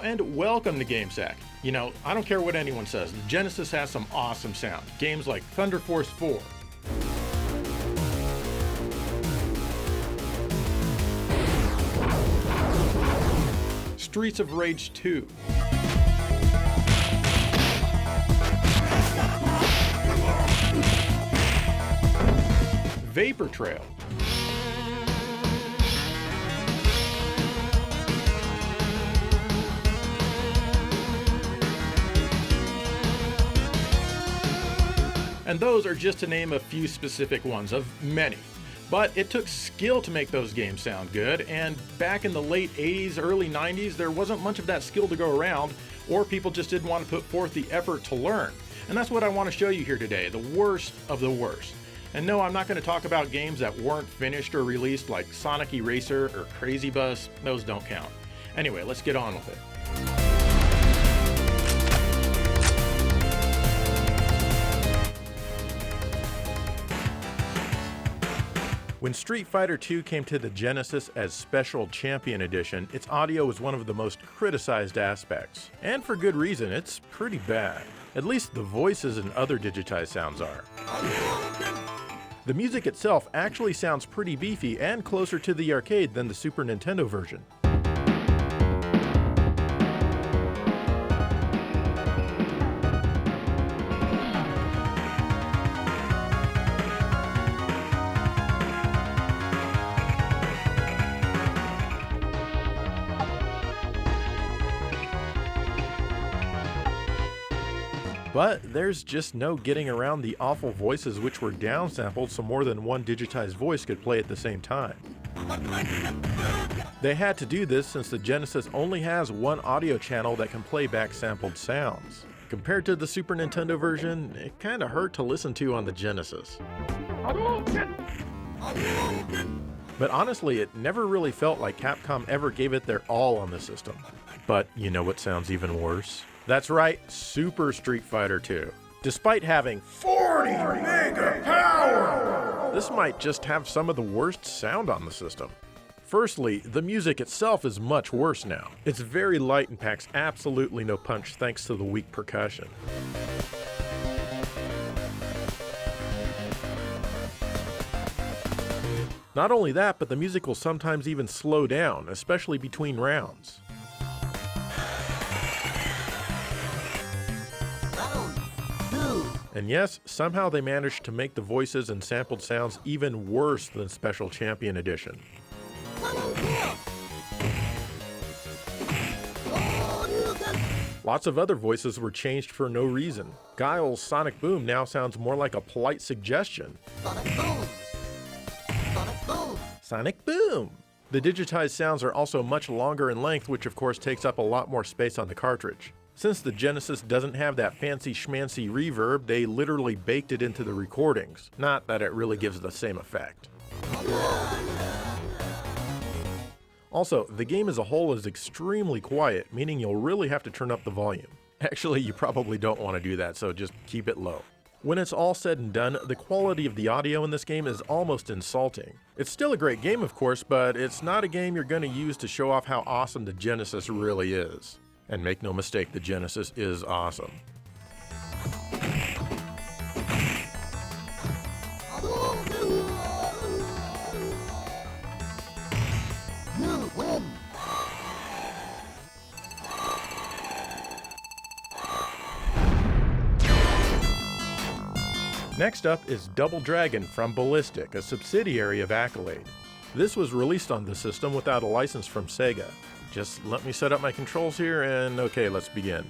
and welcome to GameSack. You know, I don't care what anyone says, the Genesis has some awesome sound. Games like Thunder Force 4, Streets of Rage 2, Vapor Trail, and those are just to name a few specific ones of many. But it took skill to make those games sound good, and back in the late 80s, early 90s, there wasn't much of that skill to go around, or people just didn't want to put forth the effort to learn. And that's what I want to show you here today, the worst of the worst. And no, I'm not going to talk about games that weren't finished or released like Sonic Eraser or Crazy Bus, those don't count. Anyway, let's get on with it. When Street Fighter II came to the Genesis as Special Champion Edition, its audio was one of the most criticized aspects. And for good reason, it's pretty bad. At least the voices and other digitized sounds are. The music itself actually sounds pretty beefy and closer to the arcade than the Super Nintendo version. But there's just no getting around the awful voices which were downsampled so more than one digitized voice could play at the same time. They had to do this since the Genesis only has one audio channel that can play back sampled sounds. Compared to the Super Nintendo version, it kinda hurt to listen to on the Genesis. But honestly, it never really felt like Capcom ever gave it their all on the system. But you know what sounds even worse? That's right, Super Street Fighter 2. Despite having 40 mega power, this might just have some of the worst sound on the system. Firstly, the music itself is much worse now. It's very light and packs absolutely no punch thanks to the weak percussion. Not only that, but the music will sometimes even slow down, especially between rounds. And yes, somehow they managed to make the voices and sampled sounds even worse than Special Champion Edition. Lots of other voices were changed for no reason. Guile's Sonic Boom now sounds more like a polite suggestion. Sonic Boom! The digitized sounds are also much longer in length, which of course takes up a lot more space on the cartridge. Since the Genesis doesn't have that fancy schmancy reverb, they literally baked it into the recordings. Not that it really gives the same effect. Also, the game as a whole is extremely quiet, meaning you'll really have to turn up the volume. Actually, you probably don't want to do that, so just keep it low. When it's all said and done, the quality of the audio in this game is almost insulting. It's still a great game, of course, but it's not a game you're going to use to show off how awesome the Genesis really is. And make no mistake, the Genesis is awesome. Next up is Double Dragon from Ballistic, a subsidiary of Accolade. This was released on the system without a license from Sega. Just let me set up my controls here and okay, let's begin.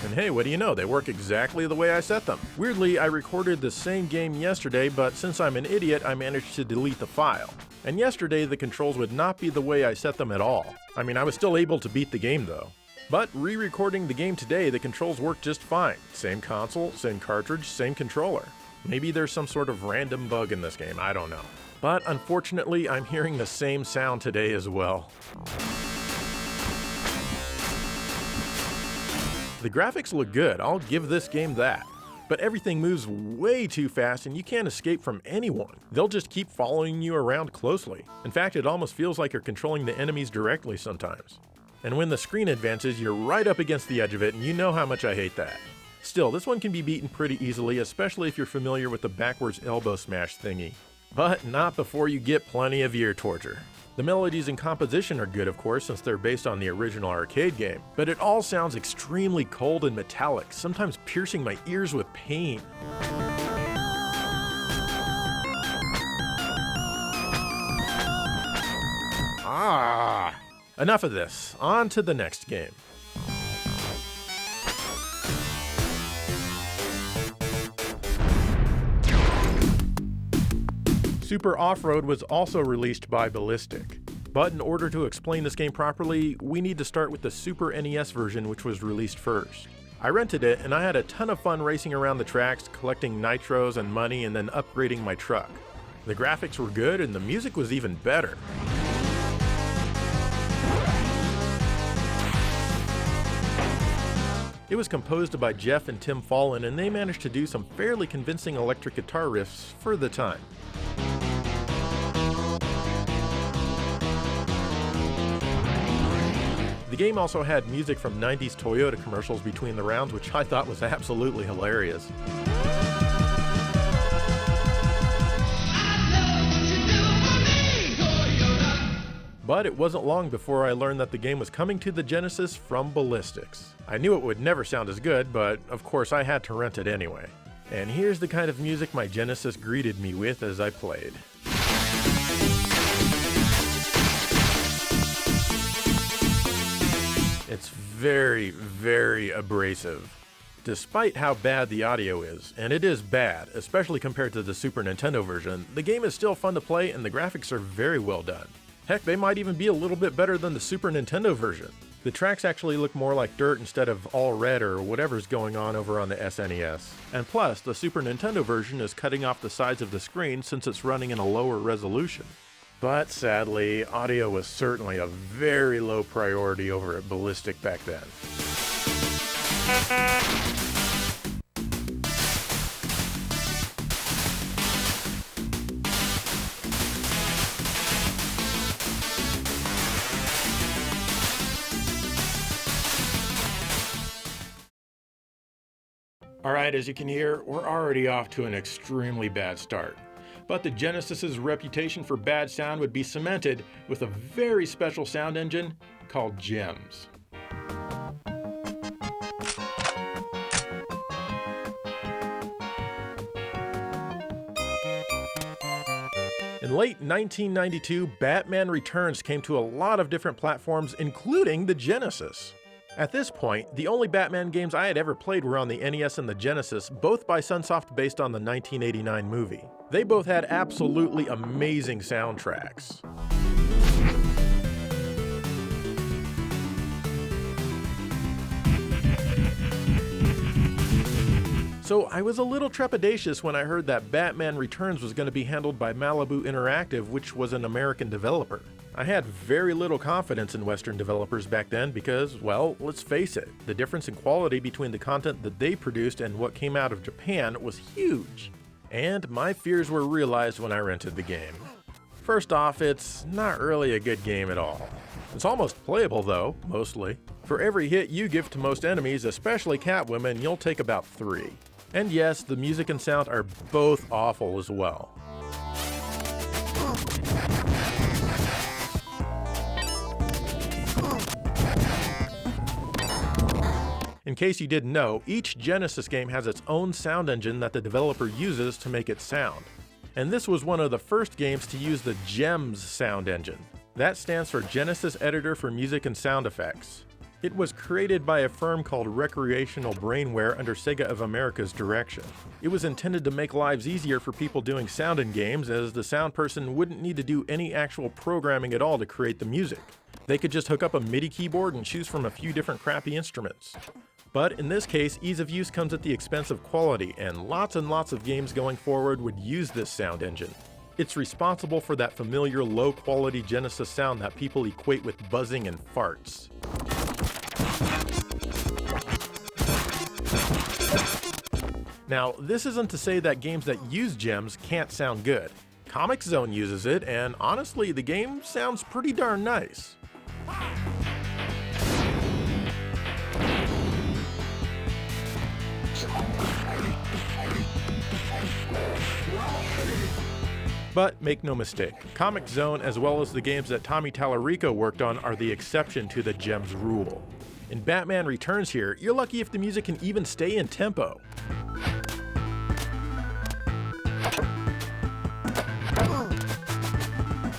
And hey, what do you know, they work exactly the way I set them. Weirdly, I recorded the same game yesterday, but since I'm an idiot, I managed to delete the file. And yesterday, the controls would not be the way I set them at all. I mean, I was still able to beat the game though. But re-recording the game today, the controls work just fine. Same console, same cartridge, same controller. Maybe there's some sort of random bug in this game, I don't know. But unfortunately, I'm hearing the same sound today as well. The graphics look good, I'll give this game that. but everything moves way too fast and you can't escape from anyone. They'll just keep following you around closely. In fact, it almost feels like you're controlling the enemies directly sometimes. And when the screen advances, you're right up against the edge of it, and you know how much I hate that. Still, this one can be beaten pretty easily, especially if you're familiar with the backwards elbow smash thingy. But not before you get plenty of ear torture. The melodies and composition are good, of course, since they're based on the original arcade game, but it all sounds extremely cold and metallic, sometimes piercing my ears with pain. Enough of this, on to the next game. Super Off-Road was also released by Ballistic. But in order to explain this game properly, we need to start with the Super NES version, which was released first. I rented it and I had a ton of fun racing around the tracks, collecting nitros and money, and then upgrading my truck. The graphics were good and the music was even better. It was composed by Jeff and Tim Fallon, and they managed to do some fairly convincing electric guitar riffs for the time. The game also had music from 90s Toyota commercials between the rounds, which I thought was absolutely hilarious. But it wasn't long before I learned that the game was coming to the Genesis from Ballistics. I knew it would never sound as good, but of course I had to rent it anyway. And here's the kind of music my Genesis greeted me with as I played. It's very, very abrasive. Despite how bad the audio is, and it is bad, especially compared to the Super Nintendo version, the game is still fun to play and the graphics are very well done. Heck, they might even be a little bit better than the Super Nintendo version. The tracks actually look more like dirt instead of all red or whatever's going on over on the SNES. And plus, the Super Nintendo version is cutting off the sides of the screen since it's running in a lower resolution. But sadly, audio was certainly a very low priority over at Ballistic back then. Alright, as you can hear, we're already off to an extremely bad start. But the Genesis's reputation for bad sound would be cemented with a very special sound engine called Gems. In late 1992, Batman Returns came to a lot of different platforms, including the Genesis. At this point, the only Batman games I had ever played were on the NES and the Genesis, both by Sunsoft based on the 1989 movie. They both had absolutely amazing soundtracks. So I was a little trepidatious when I heard that Batman Returns was going to be handled by Malibu Interactive, which was an American developer. I had very little confidence in Western developers back then because, well, let's face it, the difference in quality between the content that they produced and what came out of Japan was huge. And my fears were realized when I rented the game. First off, it's not really a good game at all. It's almost playable though, mostly. For every hit you give to most enemies, especially Catwoman, you'll take about 3. And yes, the music and sound are both awful as well. In case you didn't know, each Genesis game has its own sound engine that the developer uses to make it sound. And this was one of the first games to use the GEMS sound engine. That stands for Genesis Editor for Music and Sound Effects. It was created by a firm called Recreational Brainware under Sega of America's direction. It was intended to make lives easier for people doing sound in games, as the sound person wouldn't need to do any actual programming at all to create the music. They could just hook up a MIDI keyboard and choose from a few different crappy instruments. But in this case, ease of use comes at the expense of quality, and lots of games going forward would use this sound engine. It's responsible for that familiar low-quality Genesis sound that people equate with buzzing and farts. Now, this isn't to say that games that use gems can't sound good. Comix Zone uses it, and honestly, the game sounds pretty darn nice. But make no mistake, Comix Zone as well as the games that Tommy Tallarico worked on are the exception to the gems rule. In Batman Returns here, you're lucky if the music can even stay in tempo.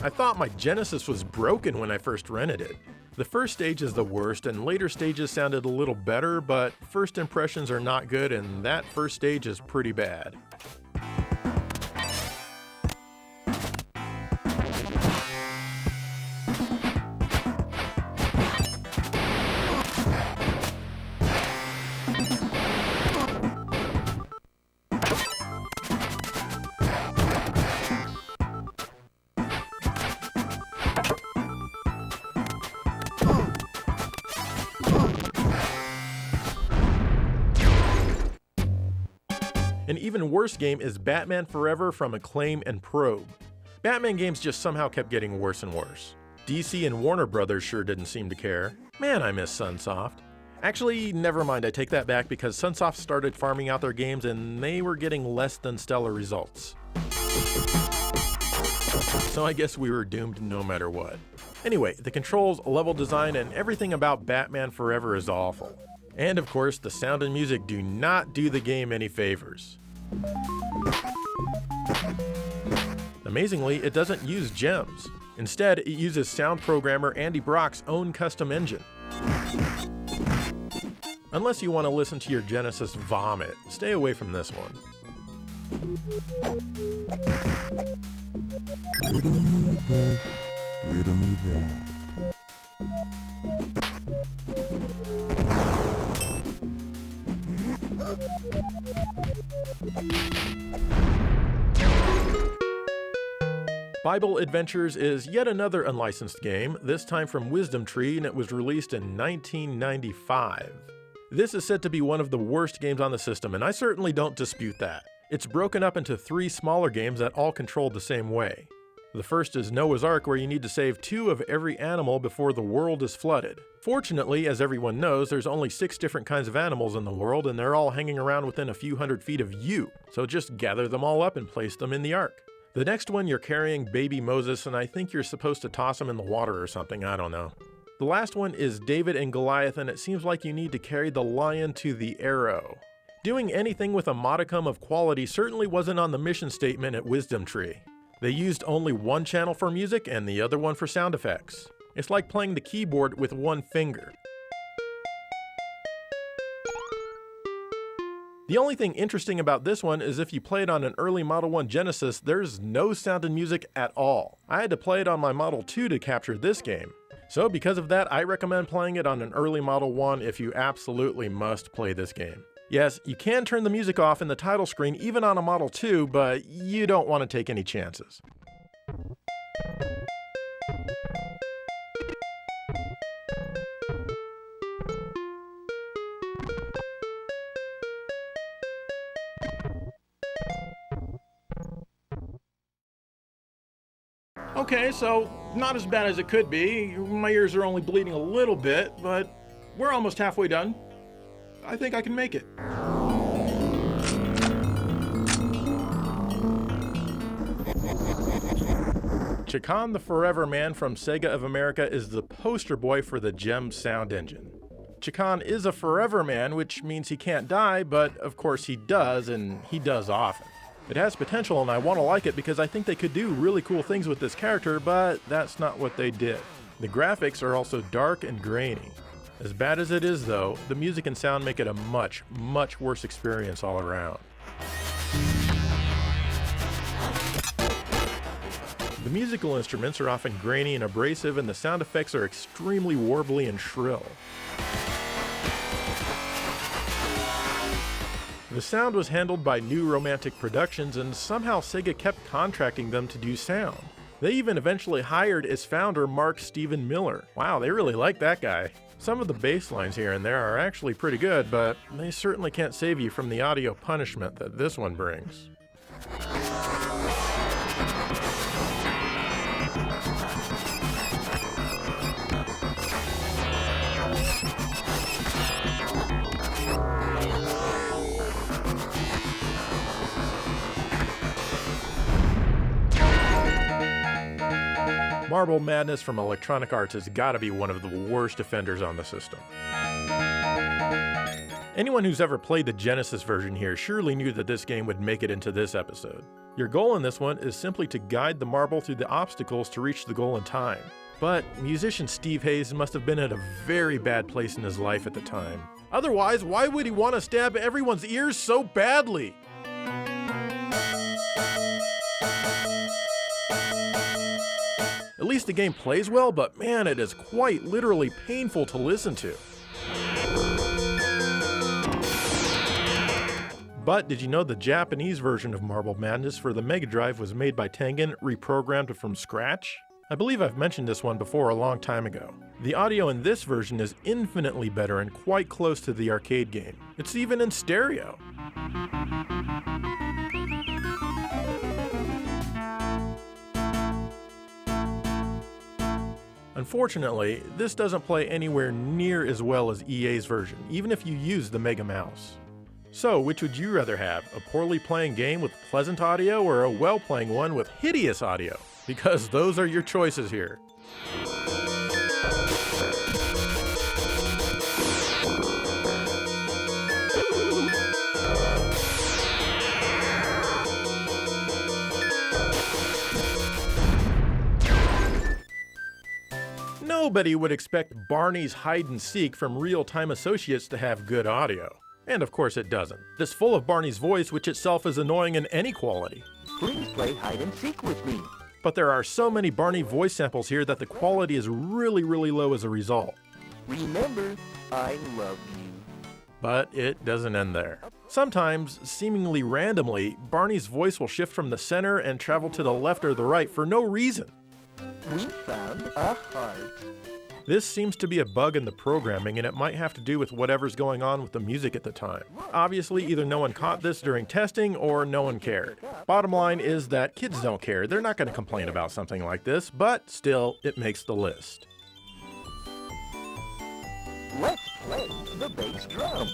I thought my Genesis was broken when I first rented it. The first stage is the worst, and later stages sounded a little better, but first impressions are not good, and that first stage is pretty bad. An even worse game is Batman Forever from Acclaim and Probe. Batman games just somehow kept getting worse and worse. DC and Warner Brothers sure didn't seem to care. Man, I miss Sunsoft. Actually, never mind, I take that back because Sunsoft started farming out their games and they were getting less than stellar results. So I guess we were doomed no matter what. Anyway, the controls, level design, and everything about Batman Forever is awful. And of course, the sound and music do not do the game any favors. Amazingly, it doesn't use gems. Instead, it uses sound programmer Andy Brock's own custom engine. Unless you want to listen to your Genesis vomit, stay away from this one. Bible Adventures is yet another unlicensed game, this time from Wisdom Tree, and it was released in 1995. This is said to be one of the worst games on the system, and I certainly don't dispute that. It's broken up into 3 smaller games that all control the same way. The first is Noah's Ark, where you need to save 2 of every animal before the world is flooded. Fortunately, as everyone knows, there's only 6 different kinds of animals in the world, and they're all hanging around within a few hundred feet of you, so just gather them all up and place them in the Ark. The next one, you're carrying baby Moses, and I think you're supposed to toss him in the water or something, I don't know. The last one is David and Goliath, and it seems like you need to carry the lion to the arrow. Doing anything with a modicum of quality certainly wasn't on the mission statement at Wisdom Tree. They used only one channel for music and the other one for sound effects. It's like playing the keyboard with one finger. The only thing interesting about this one is if you play it on an early Model 1 Genesis, there's no sound and music at all. I had to play it on my Model 2 to capture this game. So because of that, I recommend playing it on an early Model 1 if you absolutely must play this game. Yes, you can turn the music off in the title screen even on a Model 2, but you don't want to take any chances. Okay, so not as bad as it could be. My ears are only bleeding a little bit, but we're almost halfway done. I think I can make it. Chacon the Forever Man from Sega of America is the poster boy for the GEM sound engine. Chacon is a Forever Man, which means he can't die, but of course he does, and he does often. It has potential and I want to like it because I think they could do really cool things with this character, but that's not what they did. The graphics are also dark and grainy. As bad as it is though, the music and sound make it a much, much worse experience all around. The musical instruments are often grainy and abrasive, and the sound effects are extremely warbly and shrill. The sound was handled by New Romantic Productions, and somehow Sega kept contracting them to do sound. They even eventually hired its founder, Mark Steven Miller. Wow, they really like that guy. Some of the bass lines here and there are actually pretty good, but they certainly can't save you from the audio punishment that this one brings. Marble Madness from Electronic Arts has got to be one of the worst offenders on the system. Anyone who's ever played the Genesis version here surely knew that this game would make it into this episode. Your goal in this one is simply to guide the marble through the obstacles to reach the goal in time. But musician Steve Hayes must have been at a very bad place in his life at the time. Otherwise, why would he want to stab everyone's ears so badly? At least the game plays well, but man, it is quite literally painful to listen to. But did you know the Japanese version of Marble Madness for the Mega Drive was made by Tengen, reprogrammed from scratch? I believe I've mentioned this one before a long time ago. The audio in this version is infinitely better and quite close to the arcade game. It's even in stereo. Unfortunately, this doesn't play anywhere near as well as EA's version, even if you use the Mega Mouse. So, which would you rather have, a poorly playing game with pleasant audio or a well-playing one with hideous audio? Because those are your choices here. Nobody would expect Barney's Hide and Seek from Real-Time Associates to have good audio. And of course it doesn't. It's full of Barney's voice, which itself is annoying in any quality. Please play hide and seek with me. But there are so many Barney voice samples here that the quality is really low as a result. Remember, I love you. But it doesn't end there. Sometimes, seemingly randomly, Barney's voice will shift from the center and travel to the left or the right for no reason. We found a heart. This seems to be a bug in the programming, and it might have to do with whatever's going on with the music at the time. Obviously, either no one caught this during testing or no one cared. Bottom line is that kids don't care. They're not going to complain about something like this, but still, it makes the list. Let's play the bass drum.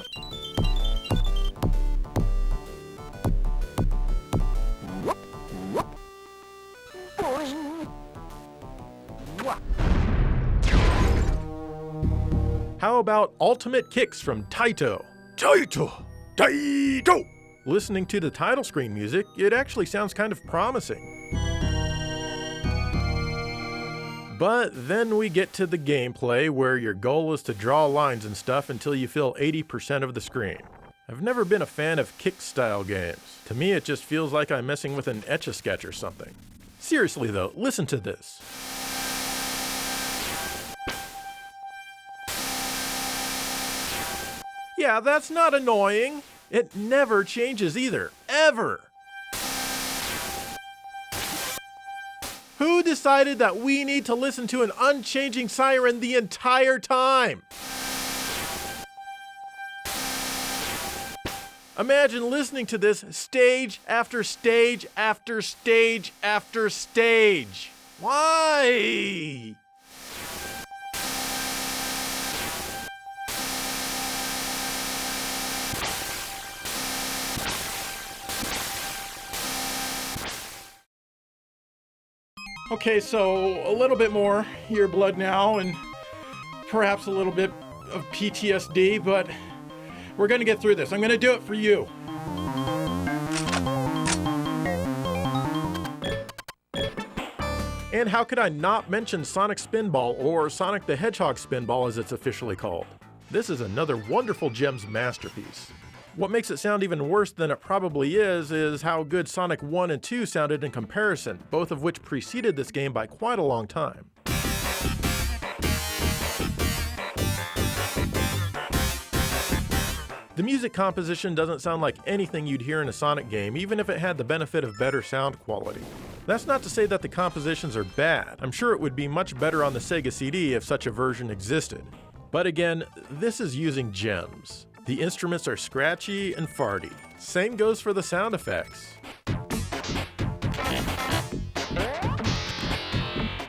Whoop, whoop. Boing. Whoop. How about Ultimate Kicks from Taito? Taito! Taito! Listening to the title screen music, it actually sounds kind of promising. But then we get to the gameplay where your goal is to draw lines and stuff until you fill 80% of the screen. I've never been a fan of kick-style games. To me, it just feels like I'm messing with an Etch-a-Sketch or something. Seriously though, listen to this. Yeah, that's not annoying. It never changes either, ever. Who decided that we need to listen to an unchanging siren the entire time? Imagine listening to this stage after stage after stage after stage. Why? Okay, so a little bit more earblood now and perhaps a little bit of PTSD, but we're gonna get through this. I'm gonna do it for you. And how could I not mention Sonic Spinball, or Sonic the Hedgehog Spinball as it's officially called? This is another wonderful Gems masterpiece. What makes it sound even worse than it probably is how good Sonic 1 and 2 sounded in comparison, both of which preceded this game by quite a long time. The music composition doesn't sound like anything you'd hear in a Sonic game, even if it had the benefit of better sound quality. That's not to say that the compositions are bad. I'm sure it would be much better on the Sega CD if such a version existed. But again, this is using gems. The instruments are scratchy and farty. Same goes for the sound effects.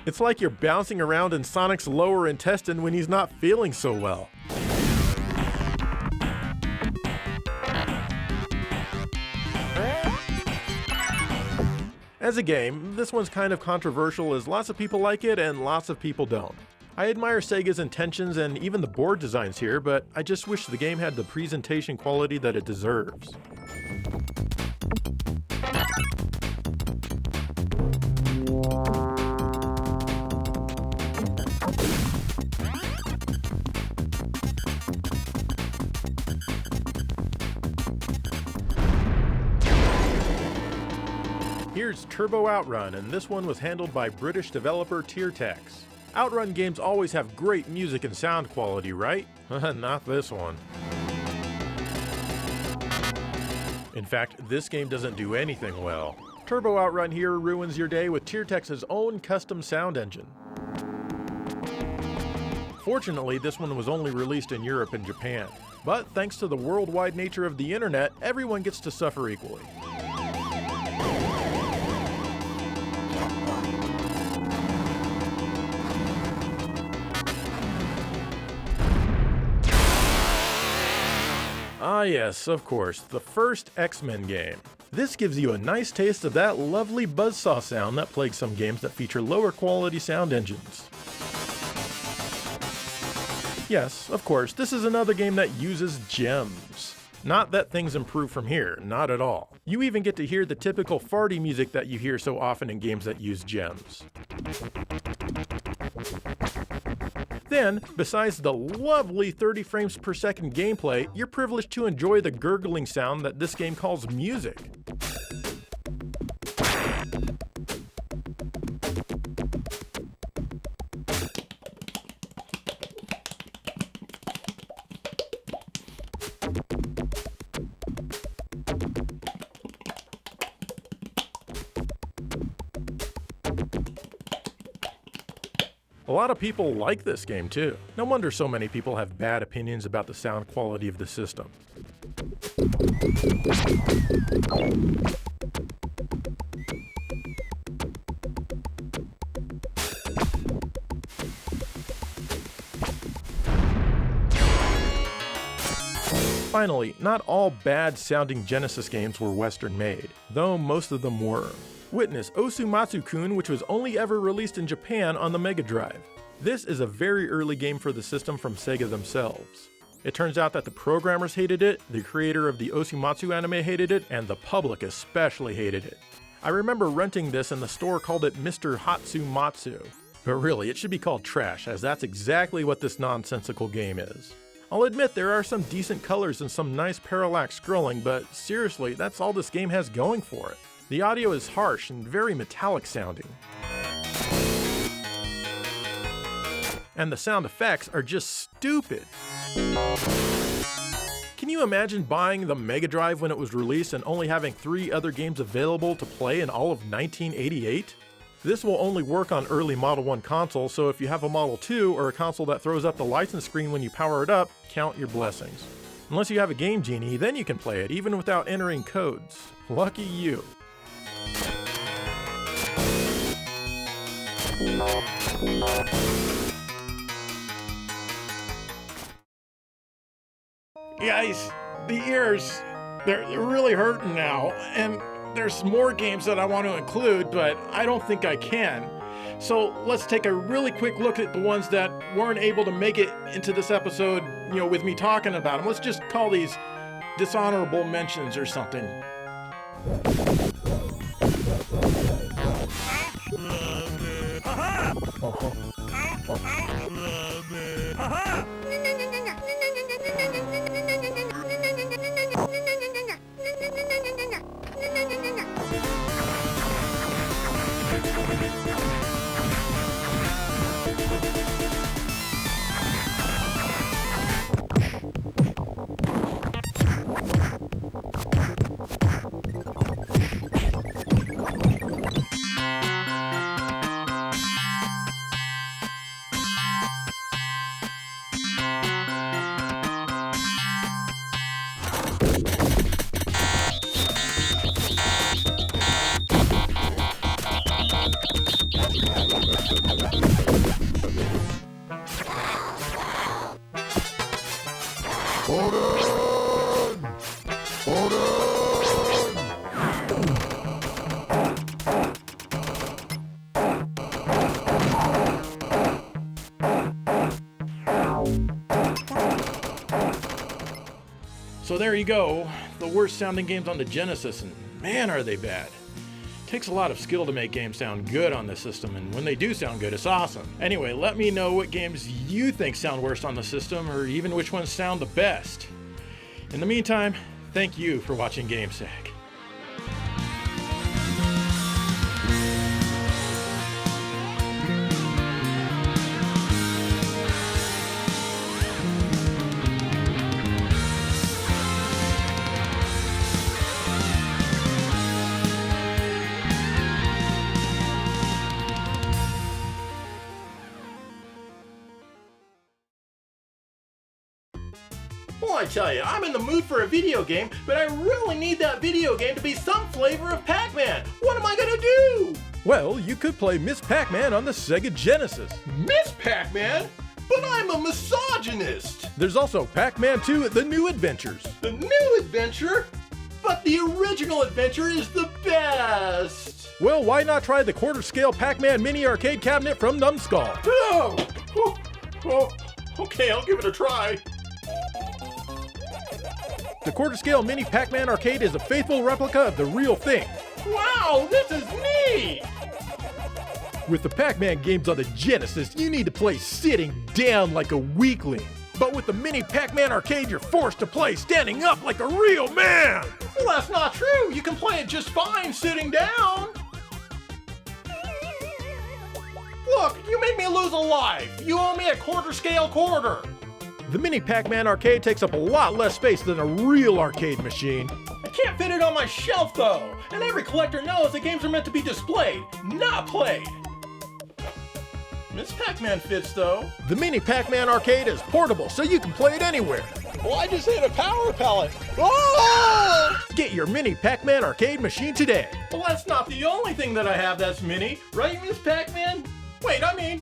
It's like you're bouncing around in Sonic's lower intestine when he's not feeling so well. As a game, this one's kind of controversial as lots of people like it and lots of people don't. I admire Sega's intentions and even the board designs here, but I just wish the game had the presentation quality that it deserves. Here's Turbo Outrun, and this one was handled by British developer Tiertex. Outrun games always have great music and sound quality, right? Not this one. In fact, this game doesn't do anything well. Turbo Outrun here ruins your day with Tiertex's own custom sound engine. Fortunately, this one was only released in Europe and Japan. But thanks to the worldwide nature of the internet, everyone gets to suffer equally. Ah yes, of course, the first X-Men game. This gives you a nice taste of that lovely buzzsaw sound that plagues some games that feature lower quality sound engines. Yes, of course, this is another game that uses gems. Not that things improve from here, not at all. You even get to hear the typical farty music that you hear so often in games that use gems. Then, besides the lovely 30 frames per second gameplay, you're privileged to enjoy the gurgling sound that this game calls music. A lot of people like this game too. No wonder so many people have bad opinions about the sound quality of the system. Finally, not all bad-sounding Genesis games were Western made, though most of them were. Witness Osumatsu-kun, which was only ever released in Japan on the Mega Drive. This is a very early game for the system from Sega themselves. It turns out that the programmers hated it, the creator of the Osumatsu anime hated it, and the public especially hated it. I remember renting this and the store called it Mr. Hatsumatsu. But really, it should be called trash, as that's exactly what this nonsensical game is. I'll admit there are some decent colors and some nice parallax scrolling, but seriously, that's all this game has going for it. The audio is harsh and very metallic sounding. And the sound effects are just stupid. Can you imagine buying the Mega Drive when it was released and only having 3 other games available to play in all of 1988? This will only work on early Model 1 consoles, so if you have a Model 2 or a console that throws up the license screen when you power it up, count your blessings. Unless you have a Game Genie, then you can play it, even without entering codes. Lucky you. Guys, the ears, they're really hurting now, and there's more games that I want to include, but I don't think I can. So let's take a really quick look at the ones that weren't able to make it into this episode, with me talking about them. Let's just call these dishonorable mentions or something. Hold on! Hold on! So there you go, the worst sounding games on the Genesis, and man are they bad. Takes a lot of skill to make games sound good on this system, and when they do sound good, it's awesome. Anyway, let me know what games you think sound worst on the system, or even which ones sound the best. In the meantime, thank you for watching GameSag. Well, I tell you, I'm in the mood for a video game, but I really need that video game to be some flavor of Pac-Man. What am I gonna do? Well, you could play Miss Pac-Man on the Sega Genesis. Miss Pac-Man? But I'm a misogynist. There's also Pac-Man 2: The New Adventures. The new adventure? But the original adventure is the best. Well, why not try the quarter-scale Pac-Man mini arcade cabinet from Numbskull? Oh, okay, I'll give it a try. The quarter-scale mini Pac-Man arcade is a faithful replica of the real thing. Wow, this is neat! With the Pac-Man games on the Genesis, you need to play sitting down like a weakling. But with the mini Pac-Man arcade, you're forced to play standing up like a real man! Well, that's not true. You can play it just fine sitting down. Look, you made me lose a life. You owe me a quarter-scale quarter. The mini Pac-Man arcade takes up a lot less space than a real arcade machine. I can't fit it on my shelf, though. And every collector knows that games are meant to be displayed, not played. Miss Pac-Man fits, though. The mini Pac-Man arcade is portable, so you can play it anywhere. Well, I just hit a power pellet. Oh! Get your mini Pac-Man arcade machine today. Well, that's not the only thing that I have that's mini, right, Miss Pac-Man? Wait, I mean,